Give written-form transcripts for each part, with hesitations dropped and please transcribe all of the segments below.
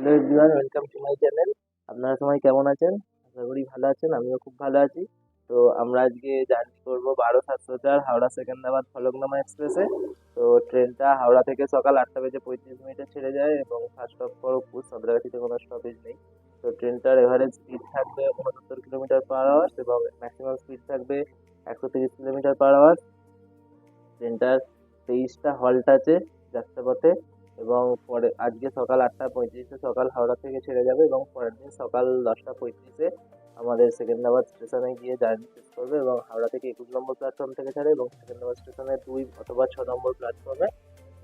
Hello everyone, welcome to my channel. আপনারা সবাই কেমন আছেন? আশা করি ভালো আছেন, আমিও খুব ভালো আছি। তো আমরা আজকে জার্নি করবো 12-704 হাওড়া সেকেন্দ্রাবাদ ফলকনামা এক্সপ্রেসে। তো ট্রেনটা হাওড়া থেকে সকাল 8:35 ছেড়ে যায় এবং ফার্স্ট স্টপ খড়গপুর, সাঁতরাগাছিতে কোনো স্টপেজ নেই। তো ট্রেনটার এভারেজ স্পিড থাকবে 69 কিলোমিটার/আওয়ার এবং ম্যাক্সিমাম স্পিড থাকবে 130 কিলোমিটার/আওয়ার। ট্রেনটার 23টা হল্ট আছে যাত্রাপথে এবং পরে আজকে সকাল 8:35 সকাল হাওড়া থেকে ছেড়ে যাবে এবং পরের দিন সকাল 10:35 আমাদের সেকেন্দ্রাবাদ স্টেশনে গিয়ে জার্নি শেষ করবে এবং হাওড়া থেকে 21 নম্বর প্ল্যাটফর্ম থেকে ছাড়ে এবং সেকেন্দ্রাবাদ স্টেশনে 2 অথবা 6 নম্বর প্ল্যাটফর্মে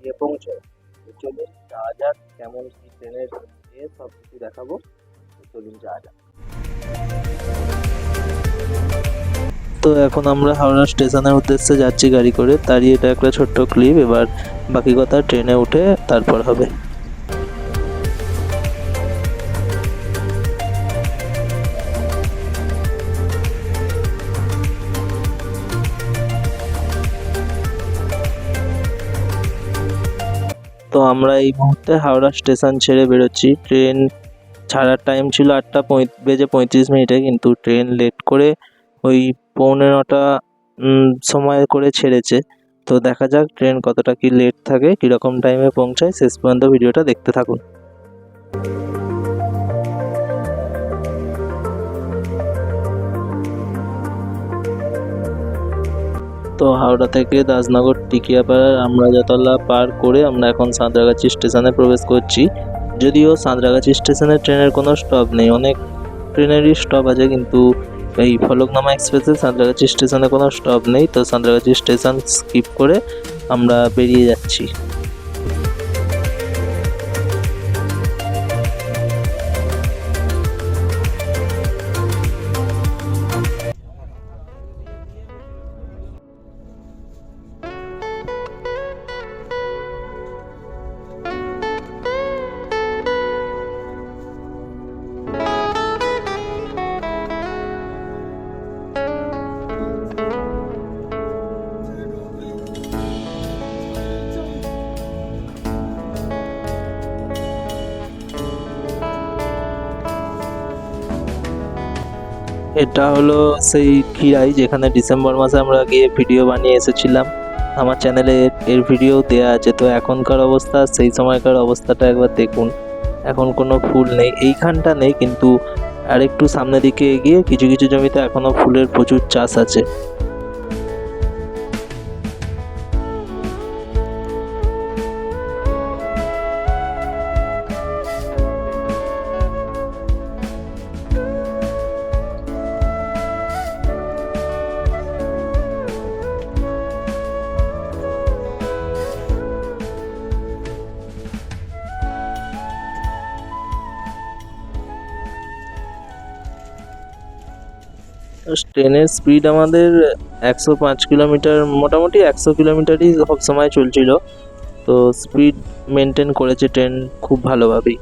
গিয়ে পৌঁছায়। তো চলুন যাওয়া যাক, কেমন কি ট্রেনের সব কিছু দেখাবো। তো চলুন যাওয়া যাক। তো এখন আমরা হাওড়া স্টেশনের উদ্দেশ্যে যাচ্ছি গাড়ি করে, তারই এটা একটা ছোট্ট ক্লিপ। এবার বাকি কথা ট্রেনে উঠে তারপর হবে। তো আমরা এই মুহূর্তে হাওড়া স্টেশন ছেড়ে বেরোচ্ছি। ট্রেন ছাড়ার টাইম ছিল 8:35, কিন্তু ট্রেন লেট করে ওই 8:45 সময় করে ছেড়েছে। তো দেখা যাক ট্রেন কতটা কি লেট থাকে, কীরকম টাইমে পৌঁছায়। শেষ পর্যন্ত ভিডিওটা দেখতে থাকুন। তো হাওড়া থেকে দাসনগর টিকিয়াপাড়ার আমরাজাতলা পার করে আমরা এখন সাঁতরাগাছি স্টেশনে প্রবেশ করছি। যদিও সাঁতরাগাছি স্টেশনে ট্রেনের কোনো স্টপ নেই, অনেক ট্রেনেরই স্টপ আছে, কিন্তু এই ফলকনামা এক্সপ্রেসে সাঁতরাগাছি স্টেশনে কোনো স্টপ নেই। তো সাঁতরাগাছি স্টেশন স্কিপ করে আমরা বেরিয়ে যাচ্ছি। এটা হলো সেই খিরাই যেখানে ডিসেম্বর মাসে আমরা গিয়ে ভিডিও বানিয়ে এসেছিলাম। আমার চ্যানেলে এর ভিডিও দেওয়া আছে। তো এখনকার অবস্থা সেই সময়কার অবস্থাটা একবার দেখুন। এখন কোনো ফুল নেই, এইখানটা নেই, কিন্তু আরেকটু সামনের দিকে এগিয়ে কিছু কিছু জমিতে এখনও ফুলের প্রচুর চাষ আছে। ট্রেনের স্পিড আমাদের 105 কিলোমিটার, মোটামুটি 100 কিলোমিটারই সব সময় চলছিল। তো স্পিড মেনটেন করেছে ট্রেন খুব ভালোভাবেই।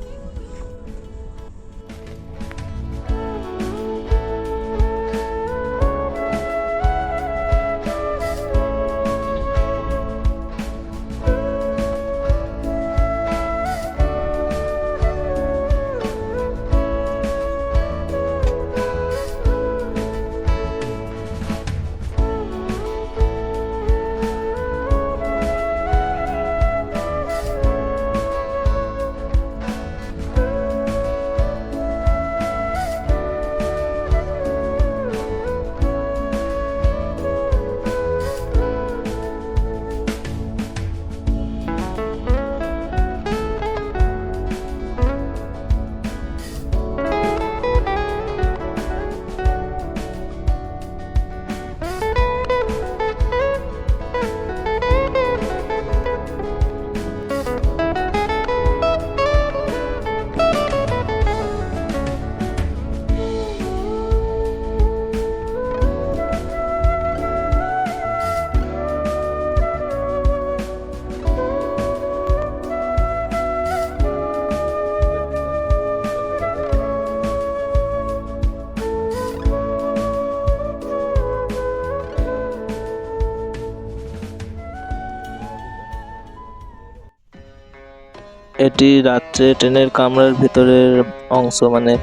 এটি রাত্রে ট্রেনের কামরার ভেতরের অংশ, মানে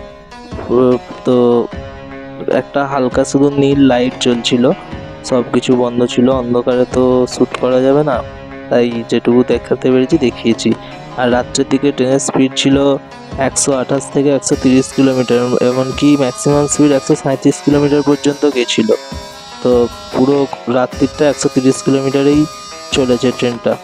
পুরো তো একটা হালকা শুধু নীল লাইট জ্বলছিল, সবকিছু বন্ধ ছিল, অন্ধকারে তো শ্যুট করা যাবে না, তাই যেটুকু দেখাতে পেরেছি দেখিয়েছি। আর রাত্রের দিকে ট্রেনের স্পিড ছিল 128 থেকে 130 কিলোমিটার, এমনকি ম্যাক্সিমাম স্পিড 137 কিলোমিটার পর্যন্ত গেছিল। তো পুরো রাত্রিটা 130 কিলোমিটারেই চলেছে ট্রেনটা।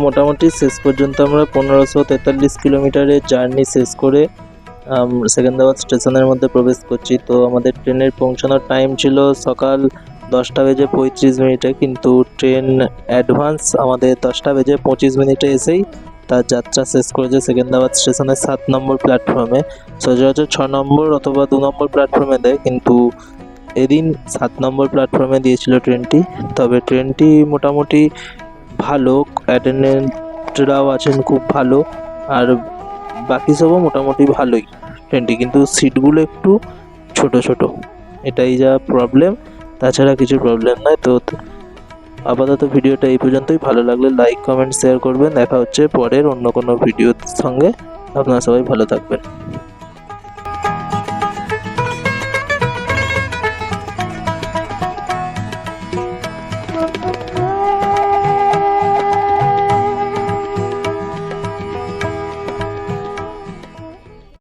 মোটামুটি শেষ পর্যন্ত আমরা 1543 কিলোমিটারের জার্নি শেষ করে সেকেন্দ্রাবাদ স্টেশনের মধ্যে প্রবেশ করছি। তো আমাদের ট্রেনের পৌঁছানোর টাইম ছিল সকাল 10:35 কিন্তু ট্রেন অ্যাডভান্স আমাদের 10:25 এসেই তার যাত্রা শেষ করেছে সেকেন্দ্রাবাদ স্টেশনের 7 নম্বর প্ল্যাটফর্মে। সচরাচর 6 নম্বর অথবা 2 নম্বর প্ল্যাটফর্মে দেয়, কিন্তু এদিন 7 নম্বর প্ল্যাটফর্মে দিয়েছিল ট্রেনটি। তবে ট্রেনটি মোটামুটি ভালো, অ্যাটেন্ডেন্টরাও আছেন খুব ভালো, আর বাকি সবও মোটামুটি ভালোই ট্রেনটি, কিন্তু সিটগুলো একটু ছোট ছোট, এটাই যা প্রবলেম, তাছাড়া কিছু প্রবলেম নয়। তো আপাতত ভিডিওটা এই পর্যন্তই। ভালো লাগলে লাইক কমেন্ট শেয়ার করবেন। দেখা হচ্ছে পরের অন্য কোনো ভিডিওর সঙ্গে। আপনারা সবাই ভালো থাকবেন।